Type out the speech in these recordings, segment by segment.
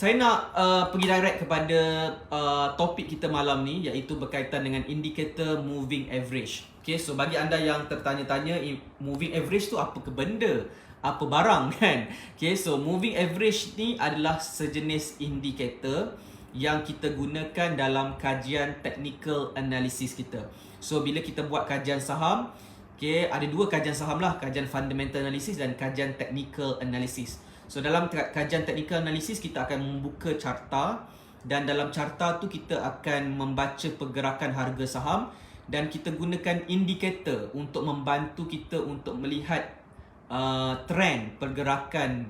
Saya nak pergi direct kepada topik kita malam ni, iaitu berkaitan dengan indikator moving average. Okay, so bagi anda yang tertanya-tanya, moving average tu apa ke benda? Apa barang kan? Okay, so moving average ni adalah sejenis indikator yang kita gunakan dalam kajian technical analysis kita. So bila kita buat kajian saham, okay, ada dua kajian saham lah, kajian fundamental analysis dan kajian technical analysis. So dalam kajian technical analysis kita akan membuka carta, dan dalam carta tu kita akan membaca pergerakan harga saham, dan kita gunakan indikator untuk membantu kita untuk melihat trend pergerakan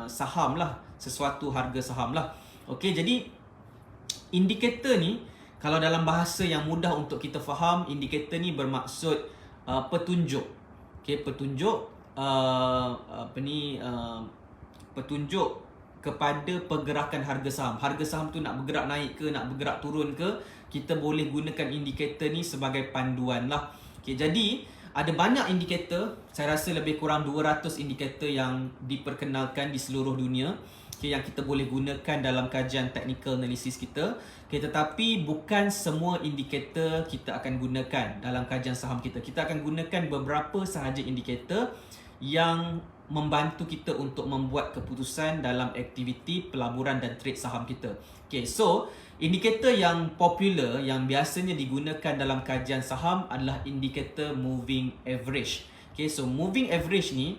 saham lah, sesuatu harga saham lah. Okey, jadi indikator ni kalau dalam bahasa yang mudah untuk kita faham, indikator ni bermaksud petunjuk. Okey, petunjuk petunjuk kepada pergerakan harga saham. Harga saham tu nak bergerak naik ke, nak bergerak turun ke, kita boleh gunakan indikator ni sebagai panduan lah. Okay, jadi ada banyak indikator, saya rasa lebih kurang 200 indikator yang diperkenalkan di seluruh dunia, okay, yang kita boleh gunakan dalam kajian technical analysis kita. Okay, tetapi bukan semua indikator kita akan gunakan dalam kajian saham kita. Kita akan gunakan beberapa sahaja indikator yang membantu kita untuk membuat keputusan dalam aktiviti pelaburan dan trade saham kita. Okay, so indikator yang popular yang biasanya digunakan dalam kajian saham adalah indikator moving average. Okay, so moving average ni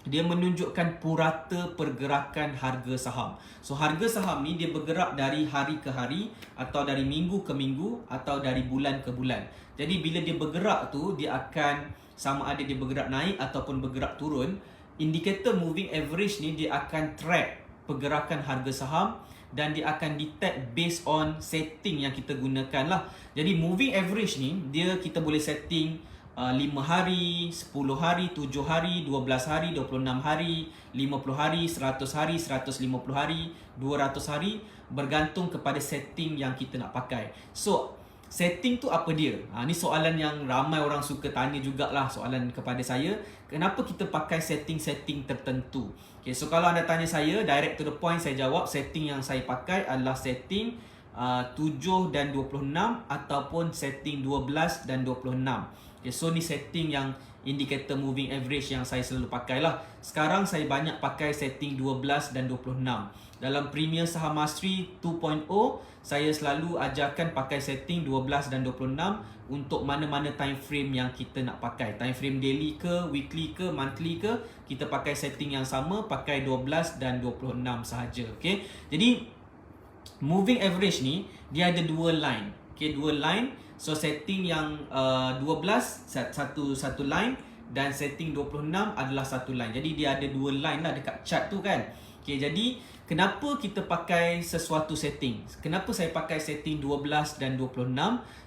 dia menunjukkan purata pergerakan harga saham. So harga saham ni dia bergerak dari hari ke hari, atau dari minggu ke minggu, atau dari bulan ke bulan. Jadi bila dia bergerak tu, dia akan sama ada dia bergerak naik ataupun bergerak turun. Indikator moving average ni dia akan track pergerakan harga saham, dan dia akan detect based on setting yang kita gunakan lah. Jadi moving average ni kita boleh setting 5 hari, 10 hari, 7 hari, 12 hari, 26 hari, 50 hari, 100 hari, 150 hari, 200 hari, bergantung kepada setting yang kita nak pakai. So setting tu apa dia? Ni soalan yang ramai orang suka tanya jugalah, soalan kepada saya. Kenapa kita pakai setting-setting tertentu? Okay, so kalau anda tanya saya, direct to the point, saya jawab setting yang saya pakai adalah setting 7 dan 26 ataupun setting 12 dan 26. Okay, so ni setting yang indikator moving average yang saya selalu pakai lah. Sekarang saya banyak pakai setting 12 dan 26. Dalam Premier Saham Mastery 2.0, saya selalu ajarkan pakai setting 12 dan 26 untuk mana-mana time frame yang kita nak pakai. Time frame daily ke, weekly ke, monthly ke, kita pakai setting yang sama, pakai 12 dan 26 sahaja. Okay? Jadi moving average ni dia ada dua line. Okay, dua line. So setting yang 12 satu line, dan setting 26 adalah satu line. Jadi dia ada dua line lah dekat chart tu kan. Okay, jadi kenapa kita pakai sesuatu setting? Kenapa saya pakai setting 12 dan 26?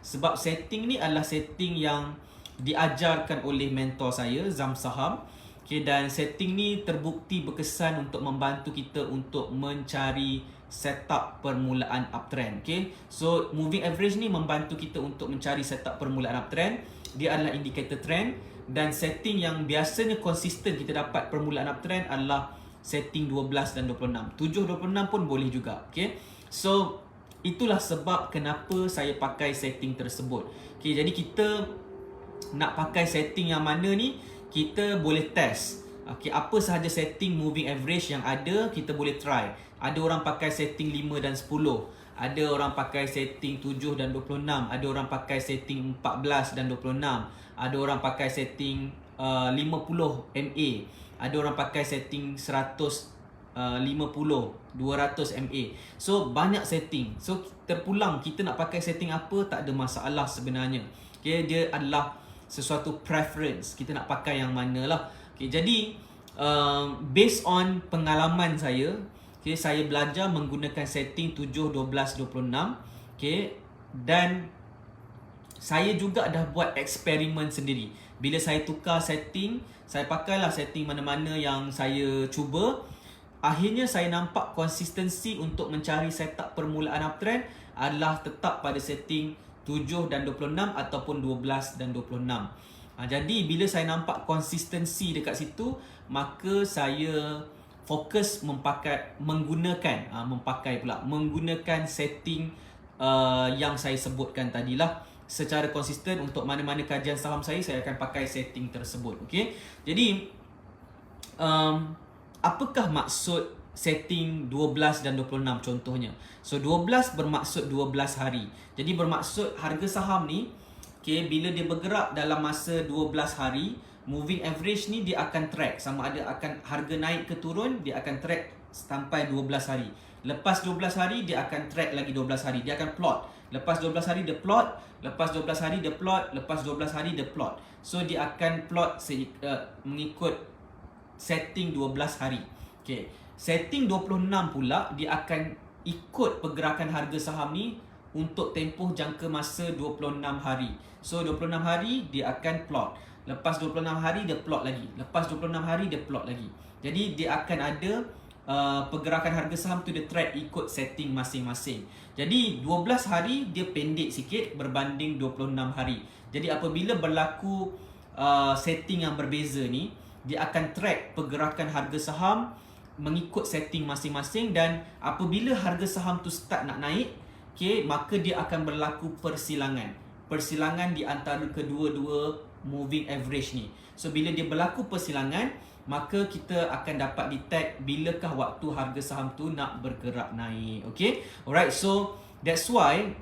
Sebab setting ni adalah setting yang diajarkan oleh mentor saya, Zam Saham. Okay, dan setting ni terbukti berkesan untuk membantu kita untuk mencari setup permulaan uptrend. Okay, so moving average ni membantu kita untuk mencari setup permulaan uptrend. Dia adalah indikator trend, dan setting yang biasanya konsisten kita dapat permulaan uptrend adalah setting 12 dan 26. 7, 26 pun boleh juga. Okay, so itulah sebab kenapa saya pakai setting tersebut. Okay, jadi kita nak pakai setting yang mana ni, kita boleh test. Okay, apa sahaja setting moving average yang ada, kita boleh try. Ada orang pakai setting 5 dan 10. Ada orang pakai setting 7 dan 26. Ada orang pakai setting 14 dan 26. Ada orang pakai setting 50 MA. Ada orang pakai setting 150, 200 MA. So banyak setting. So terpulang kita nak pakai setting apa, tak ada masalah sebenarnya. Okay, dia adalah sesuatu preference, kita nak pakai yang mana lah. Okay, jadi based on pengalaman saya, okay, saya belajar menggunakan setting 7, 12, 26. Okay, dan saya juga dah buat eksperimen sendiri. Bila saya tukar setting, saya pakailah setting mana-mana yang saya cuba. Akhirnya saya nampak konsistensi untuk mencari setup permulaan uptrend adalah tetap pada setting 7 dan 26 ataupun 12 dan 26. Jadi bila saya nampak konsistensi dekat situ, maka saya fokus menggunakan setting yang saya sebutkan tadilah secara konsisten. Untuk mana-mana kajian saham saya akan pakai setting tersebut. Okey. Jadi apakah maksud setting 12 dan 26 contohnya? So 12 bermaksud 12 hari. Jadi bermaksud harga saham ni, okay, bila dia bergerak dalam masa 12 hari, moving average ni dia akan track sama ada akan harga naik ke turun, dia akan track sampai 12 hari. Lepas 12 hari dia akan track lagi 12 hari. Dia akan plot. Lepas 12 hari dia plot, lepas 12 hari dia plot, lepas 12 hari dia plot. So dia akan plot mengikut setting 12 hari. Okay. Setting 26 pula dia akan ikut pergerakan harga saham ni untuk tempoh jangka masa 26 hari. So 26 hari dia akan plot. Lepas 26 hari dia plot lagi. Lepas 26 hari dia plot lagi. Jadi dia akan ada pergerakan harga saham tu dia track ikut setting masing-masing. Jadi 12 hari dia pendek sikit berbanding 26 hari. Jadi apabila berlaku setting yang berbeza ni, dia akan track pergerakan harga saham mengikut setting masing-masing, dan apabila harga saham tu start nak naik, okay, maka dia akan berlaku persilangan di antara kedua-dua moving average ni. So bila dia berlaku persilangan, maka kita akan dapat detect bilakah waktu harga saham tu nak bergerak naik. Okay, alright. So that's why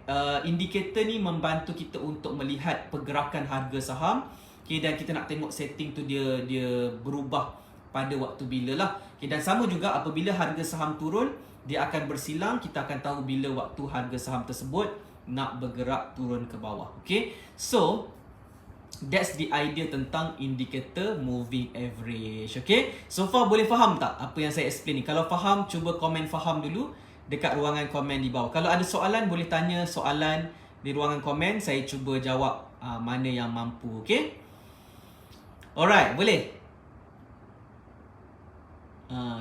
indikator ni membantu kita untuk melihat pergerakan harga saham. Okay, dan kita nak tengok setting tu dia berubah pada waktu bila lah. Okay, dan sama juga apabila harga saham turun, dia akan bersilang. Kita akan tahu bila waktu harga saham tersebut nak bergerak turun ke bawah. Okay, so that's the idea tentang indikator moving average. Okay, so far boleh faham tak apa yang saya explain ni? Kalau faham, cuba komen faham dulu dekat ruangan komen di bawah. Kalau ada soalan, boleh tanya soalan di ruangan komen. Saya cuba jawab mana yang mampu. Okay, alright, boleh.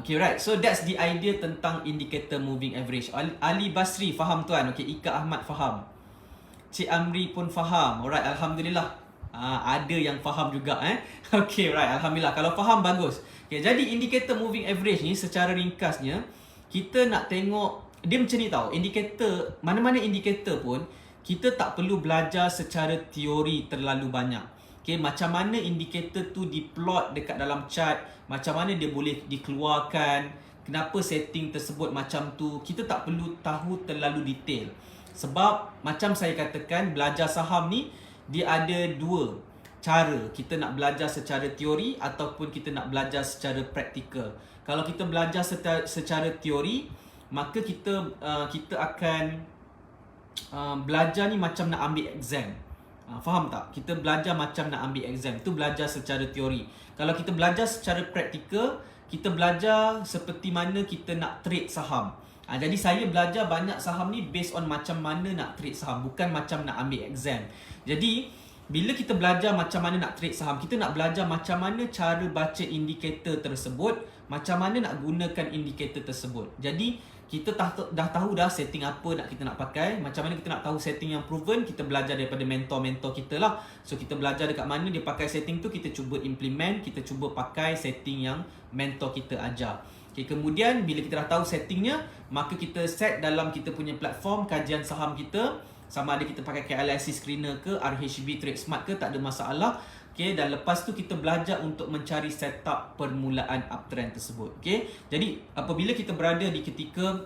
Okay, right. So that's the idea tentang indicator moving average. Ali Basri faham tuan. Okay, Ika Ahmad faham. Cik Amri pun faham. Alright, alhamdulillah. Ada yang faham juga Okay, right, alhamdulillah. Kalau faham, bagus. Okay, jadi indicator moving average ni secara ringkasnya, kita nak tengok dia macam ni tau. Indikator, mana-mana indikator pun, kita tak perlu belajar secara teori terlalu banyak. Okay, macam mana indikator tu diplot dekat dalam chart, macam mana dia boleh dikeluarkan, kenapa setting tersebut macam tu, kita tak perlu tahu terlalu detail. Sebab macam saya katakan, belajar saham ni dia ada dua cara. Kita nak belajar secara teori ataupun kita nak belajar secara praktikal. Kalau kita belajar secara teori, maka kita akan belajar ni macam nak ambil exam. Faham tak? Kita belajar macam nak ambil exam. Itu belajar secara teori. Kalau kita belajar secara praktikal, kita belajar seperti mana kita nak trade saham. Jadi saya belajar banyak saham ni based on macam mana nak trade saham, bukan macam nak ambil exam. Jadi bila kita belajar macam mana nak trade saham, kita nak belajar macam mana cara baca indikator tersebut, macam mana nak gunakan indikator tersebut. Jadi kita dah tahu dah setting apa kita nak pakai. Macam mana kita nak tahu setting yang proven, kita belajar daripada mentor-mentor kita lah. So kita belajar dekat mana dia pakai setting tu, kita cuba implement, kita cuba pakai setting yang mentor kita ajar. Okay, kemudian bila kita dah tahu settingnya, maka kita set dalam kita punya platform kajian saham kita. Sama ada kita pakai KLIC Screener ke, RHB Trade Smart ke, tak ada masalah. Okay, dan lepas tu kita belajar untuk mencari setup permulaan uptrend tersebut. Okay, jadi apabila kita berada di ketika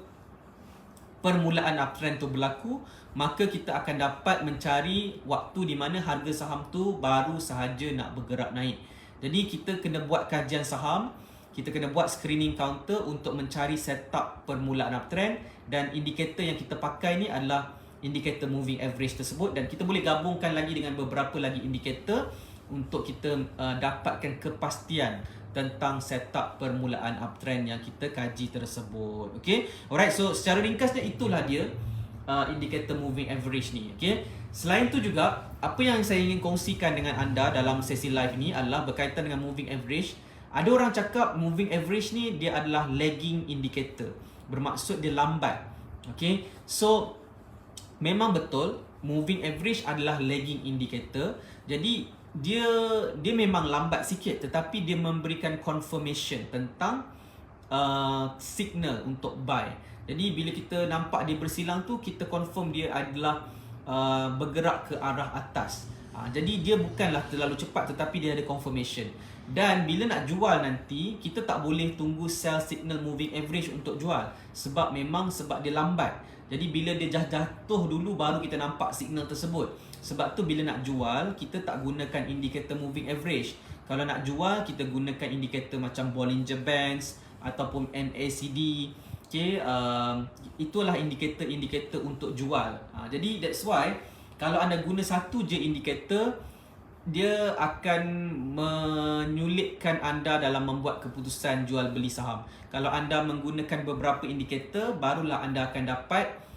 permulaan uptrend tu berlaku, maka kita akan dapat mencari waktu di mana harga saham tu baru sahaja nak bergerak naik. Jadi kita kena buat kajian saham, kita kena buat screening counter untuk mencari setup permulaan uptrend, dan indikator yang kita pakai ni adalah indikator moving average tersebut, dan kita boleh gabungkan lagi dengan beberapa lagi indikator untuk kita dapatkan kepastian tentang setup permulaan uptrend yang kita kaji tersebut. Okay, alright. So secara ringkasnya itulah dia indikator moving average ni. Okay, selain tu juga apa yang saya ingin kongsikan dengan anda dalam sesi live ni adalah berkaitan dengan moving average. Ada orang cakap moving average ni dia adalah lagging indicator, bermaksud dia lambat. Okay, so memang betul moving average adalah lagging indicator. Jadi dia memang lambat sikit, tetapi dia memberikan confirmation tentang signal untuk buy. Jadi bila kita nampak dia bersilang tu, kita confirm dia adalah bergerak ke arah atas. Jadi dia bukanlah terlalu cepat, tetapi dia ada confirmation. Dan bila nak jual nanti, kita tak boleh tunggu sell signal moving average untuk jual, sebab dia lambat. Jadi bila dia jatuh dulu baru kita nampak signal tersebut. Sebab tu bila nak jual, kita tak gunakan indikator moving average. Kalau nak jual, kita gunakan indikator macam Bollinger Bands ataupun MACD. Okay, itulah indikator-indikator untuk jual. Jadi that's why kalau anda guna satu je indikator, dia akan menyulitkan anda dalam membuat keputusan jual beli saham. Kalau anda menggunakan beberapa indikator, barulah anda akan dapat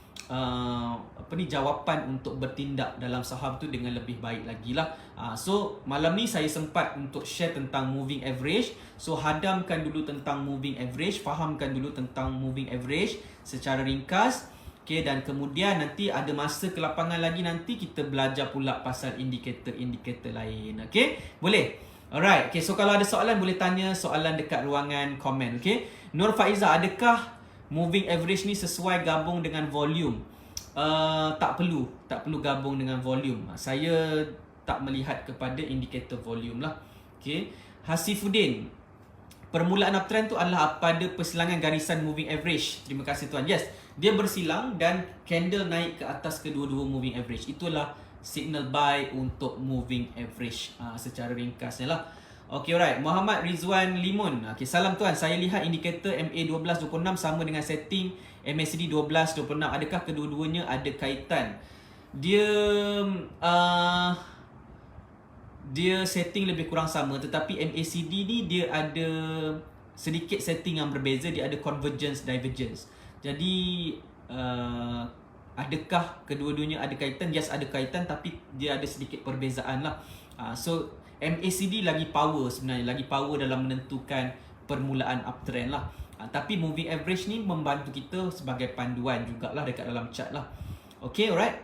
jawapan untuk bertindak dalam saham tu dengan lebih baik lagi lah. So malam ni saya sempat untuk share tentang moving average. So hadamkan dulu tentang moving average, fahamkan dulu tentang moving average secara ringkas. Okay, dan kemudian nanti ada masa kelapangan lagi, nanti kita belajar pula pasal indikator-indikator lain. Okay, boleh? Alright, okay, so kalau ada soalan boleh tanya soalan dekat ruangan komen. Okay, Nur Faiza, adakah moving average ni sesuai gabung dengan volume? Tak perlu gabung dengan volume. Saya tak melihat kepada indikator volume lah. Okay, Hasifuddin, permulaan uptrend tu adalah pada persilangan garisan moving average. Terima kasih tuan. Yes, dia bersilang dan candle naik ke atas kedua-dua moving average. Itulah signal buy untuk moving average secara ringkasnya lah. Okay, alright. Muhammad Rizwan Limun. Okay, salam tuan. Saya lihat indikator MA 1226 sama dengan setting MACD 1226. Adakah kedua-duanya ada kaitan? Dia setting lebih kurang sama, tetapi MACD ni dia ada sedikit setting yang berbeza. Dia ada convergence, divergence. Jadi adakah kedua-duanya ada kaitan? Yes, ada kaitan, tapi dia ada sedikit perbezaan lah. So MACD lagi power sebenarnya, lagi power dalam menentukan permulaan uptrend lah. Tapi moving average ni membantu kita sebagai panduan jugalah dekat dalam chart lah. Okay, alright.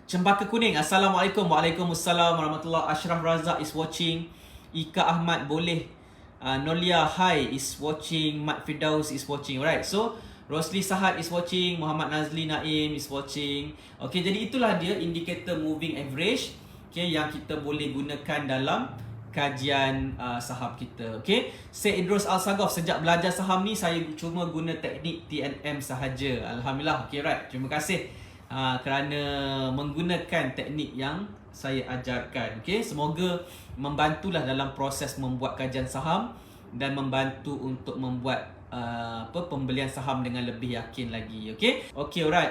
Cempaka Kuning, Assalamualaikum. Waalaikumsalam warahmatullahi. Ashraf Razak is watching. Ika Ahmad boleh. Nolia Hai is watching. Mat Firdaus is watching. Alright, so Rosli Sahad is watching. Muhammad Nazli Naim is watching. Okay, jadi itulah dia indikator moving average, okay, yang kita boleh gunakan dalam kajian saham kita. Okay, Syed Idrus Al-Sagof, sejak belajar saham ni saya cuma guna teknik TNM sahaja. Alhamdulillah. Okay, right. Terima kasih kerana menggunakan teknik yang saya ajarkan. Okay, semoga membantulah dalam proses membuat kajian saham dan membantu untuk membuat pembelian saham dengan lebih yakin lagi. Okay, okay, alright.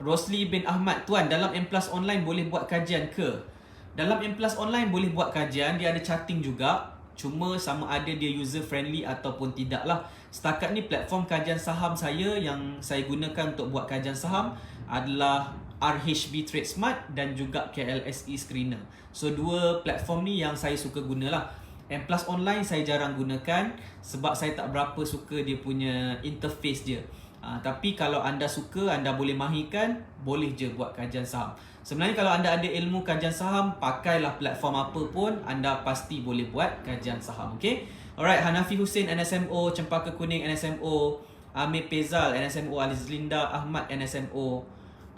Rosli bin Ahmad, tuan, dalam M+ online boleh buat kajian ke? Dalam M+ online boleh buat kajian, dia ada charting juga. Cuma sama ada dia user friendly ataupun tidak lah. Setakat ni platform kajian saham saya yang saya gunakan untuk buat kajian saham adalah RHB Trade Smart dan juga KLSE Screener. So dua platform ni yang saya suka gunalah. M+ online saya jarang gunakan sebab saya tak berapa suka dia punya interface dia. Tapi kalau anda suka, anda boleh mahirkan, boleh je buat kajian saham. Sebenarnya kalau anda ada ilmu kajian saham, pakailah platform apa pun, anda pasti boleh buat kajian saham. Okay, alright. Hanafi Hussein NSMO, Cempaka Kuning NSMO, Amir Pezal NSMO, Alizlinda Ahmad NSMO.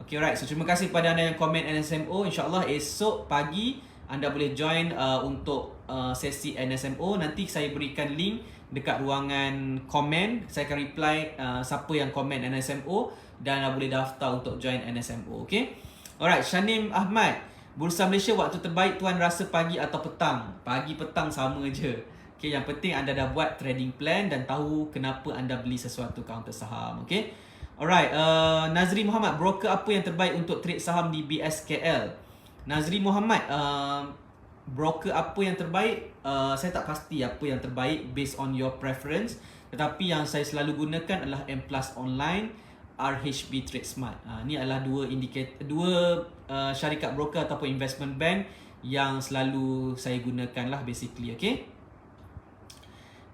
Okay, alright. So terima kasih kepada anda yang komen NSMO. InsyaAllah esok pagi anda boleh join untuk sesi NSMO. Nanti saya berikan link dekat ruangan komen. Saya akan reply siapa yang komen NSMO dan anda boleh daftar untuk join NSMO. Okay, alright. Shanim Ahmad, Bursa Malaysia waktu terbaik tuan rasa pagi atau petang? Pagi petang sama je. Okay, yang penting anda dah buat trading plan dan tahu kenapa anda beli sesuatu counter saham. Okay, alright. Nazri Muhammad, broker apa yang terbaik untuk trade saham di BSKL? Nazri Muhammad, broker apa yang terbaik? Saya tak pasti apa yang terbaik based on your preference. Tetapi yang saya selalu gunakan adalah M+ online, RHB Trade Smart. Ini adalah dua syarikat broker ataupun investment bank yang selalu saya gunakan lah basically. Okay,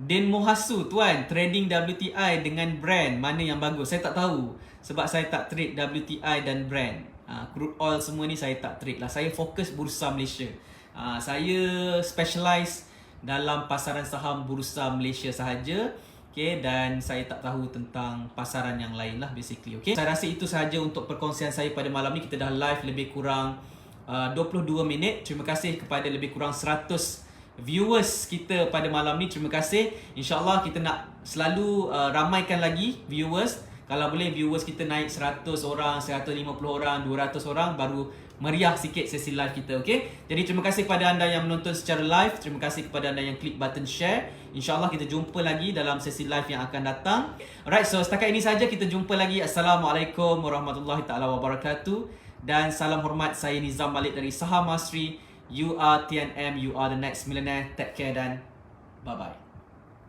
Din Mohasu, tuan, trading WTI dengan brand mana yang bagus? Saya tak tahu sebab saya tak trade WTI dan brand. Crude oil semua ni saya tak trade lah. Saya fokus Bursa Malaysia. Saya specialize dalam pasaran saham Bursa Malaysia sahaja. Okay, dan saya tak tahu tentang pasaran yang lain lah basically. Okay, saya rasa itu sahaja untuk perkongsian saya pada malam ni. Kita dah live lebih kurang 22 minit. Terima kasih kepada lebih kurang 100 viewers kita pada malam ni. Terima kasih. InsyaAllah kita nak selalu ramaikan lagi viewers. Kalau boleh viewers kita naik 100 orang, 150 orang, 200 orang, baru meriah sikit sesi live kita, okay? Jadi terima kasih kepada anda yang menonton secara live. Terima kasih kepada anda yang klik button share. InsyaAllah kita jumpa lagi dalam sesi live yang akan datang. Alright, so setakat ini saja, kita jumpa lagi. Assalamualaikum warahmatullahi taala wabarakatuh. Dan salam hormat, saya Nizam Malik dari Saham Mastery. You are TNM, you are the next millionaire. Take care dan bye-bye.